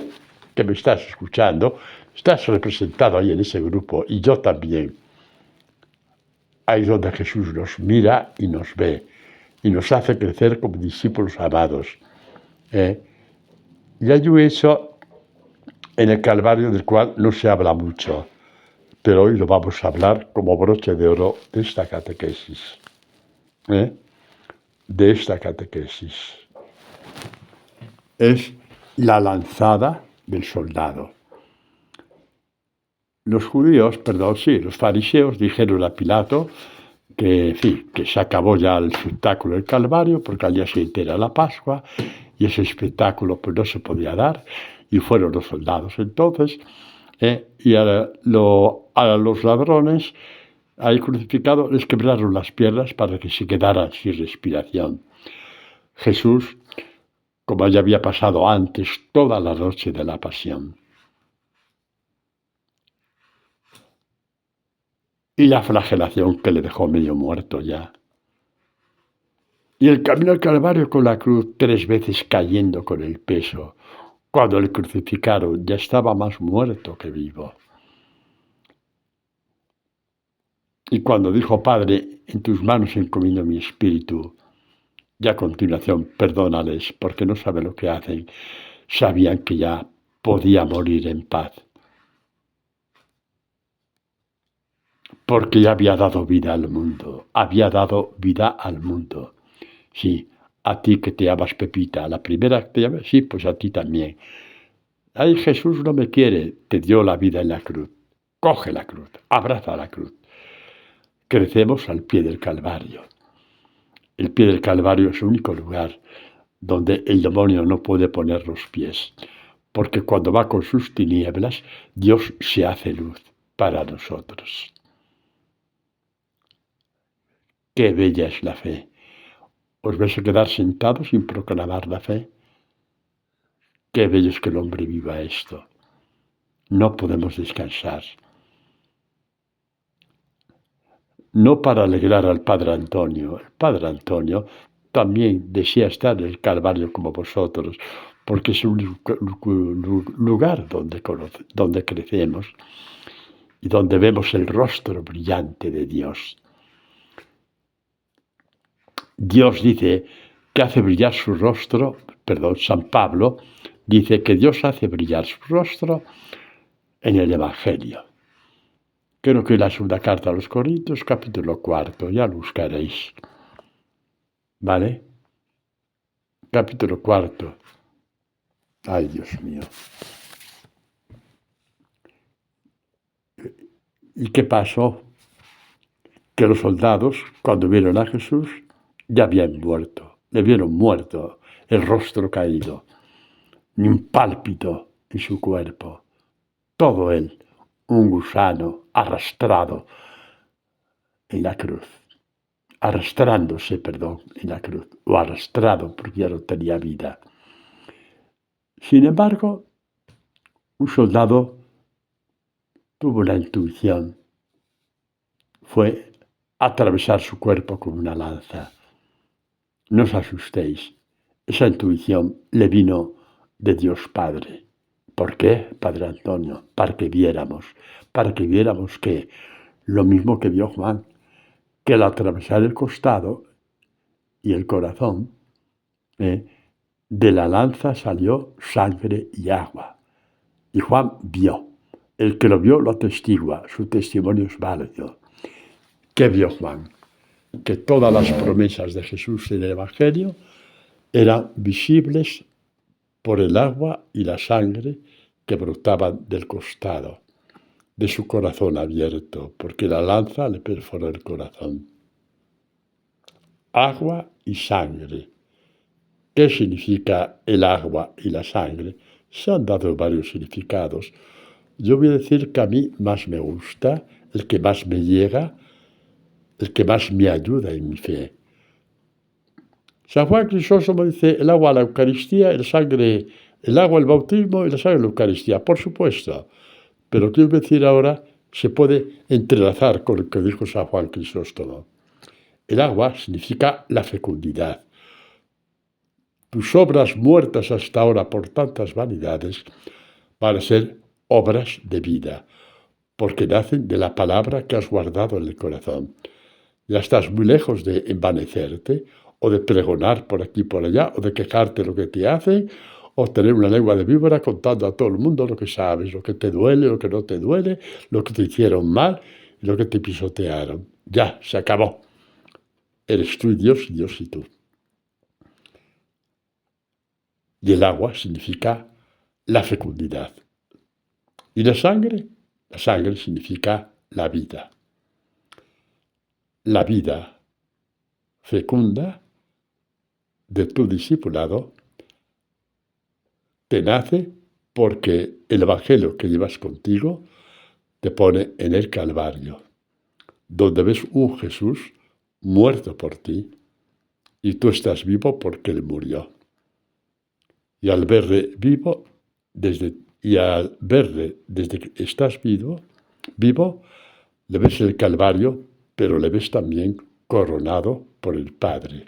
que me estás escuchando, estás representado ahí en ese grupo, y yo también. Ahí es donde Jesús nos mira y nos ve, y nos hace crecer como discípulos amados. Y hay un hecho en el Calvario del cual no se habla mucho, pero hoy lo vamos a hablar como broche de oro de esta catequesis. De esta catequesis. Es la lanzada del soldado. Los fariseos dijeron a Pilato que, en fin, que se acabó ya el espectáculo del Calvario, porque al día siguiente era la Pascua, y ese espectáculo pues no se podía dar, y fueron los soldados entonces, y a los ladrones ahí crucificados les quebraron las piernas para que se quedaran sin respiración. Jesús, como ya había pasado antes toda la noche de la pasión. Y la flagelación que le dejó medio muerto ya. Y el camino al Calvario con la cruz 3 veces cayendo con el peso. Cuando le crucificaron ya estaba más muerto que vivo. Y cuando dijo, Padre, en tus manos encomiendo mi espíritu, y a continuación, perdónales porque no saben lo que hacen, sabían que ya podía morir en paz, porque ya había dado vida al mundo, Sí, a ti que te llamas Pepita, la primera que te llamas, sí, pues a ti también. Ay, Jesús no me quiere, te dio la vida en la cruz. Coge la cruz, abraza la cruz. Crecemos al pie del Calvario. El pie del Calvario es el único lugar donde el demonio no puede poner los pies, porque cuando va con sus tinieblas, Dios se hace luz para nosotros. Qué bella es la fe. ¿Os vais a quedar sentados sin proclamar la fe? Qué bello es que el hombre viva esto. No podemos descansar. No para alegrar al Padre Antonio. El Padre Antonio también desea estar en el Calvario como vosotros, porque es un lugar donde crecemos y donde vemos el rostro brillante de Dios. Dios dice que hace brillar su rostro, San Pablo dice que Dios hace brillar su rostro en el Evangelio. Creo que la segunda carta a los Corintios, capítulo 4, ya lo buscaréis. ¿Vale? Capítulo 4. Ay, Dios mío. ¿Y qué pasó? Que los soldados, cuando vieron a Jesús, ya habían muerto. Le vieron muerto, el rostro caído, ni un pálpito en su cuerpo. Todo él, un gusano arrastrado en la cruz. Arrastrándose, en la cruz. O arrastrado porque ya no tenía vida. Sin embargo, un soldado tuvo la intuición. Fue atravesar su cuerpo con una lanza. No os asustéis. Esa intuición le vino de Dios Padre. ¿Por qué, Padre Antonio? Para que viéramos que lo mismo que vio Juan, que al atravesar el costado y el corazón, de la lanza salió sangre y agua. Y Juan vio. El que lo vio lo atestigua. Su testimonio es válido. ¿Qué vio Juan? Que todas las promesas de Jesús en el Evangelio eran visibles por el agua y la sangre que brotaban del costado, de su corazón abierto, porque la lanza le perforó el corazón. Agua y sangre. ¿Qué significa el agua y la sangre? Se han dado varios significados. Yo voy a decir que a mí más me gusta, el que más me llega, el que más me ayuda en mi fe. San Juan Crisóstomo dice el agua a la Eucaristía, el agua al bautismo y la sangre a la Eucaristía, por supuesto. Pero quiero decir ahora, se puede entrelazar con lo que dijo San Juan Crisóstomo. El agua significa la fecundidad. Tus obras muertas hasta ahora por tantas vanidades van a ser obras de vida, porque nacen de la palabra que has guardado en el corazón. Ya estás muy lejos de envanecerte, o de pregonar por aquí y por allá, o de quejarte lo que te hacen, o tener una lengua de víbora contando a todo el mundo lo que sabes, lo que te duele, lo que no te duele, lo que te hicieron mal y lo que te pisotearon. Ya, se acabó. Eres tú y Dios y tú. Y el agua significa la fecundidad. ¿Y la sangre? La sangre significa la vida. La vida fecunda de tu discipulado te nace porque el Evangelio que llevas contigo te pone en el Calvario, donde ves un Jesús muerto por ti y tú estás vivo porque Él murió. Y al verle desde que estás vivo, le ves el Calvario, pero le ves también coronado por el Padre.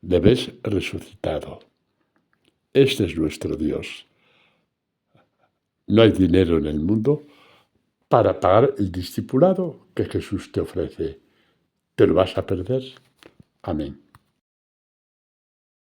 Le ves resucitado. Este es nuestro Dios. No hay dinero en el mundo para pagar el discipulado que Jesús te ofrece. ¿Te lo vas a perder? Amén.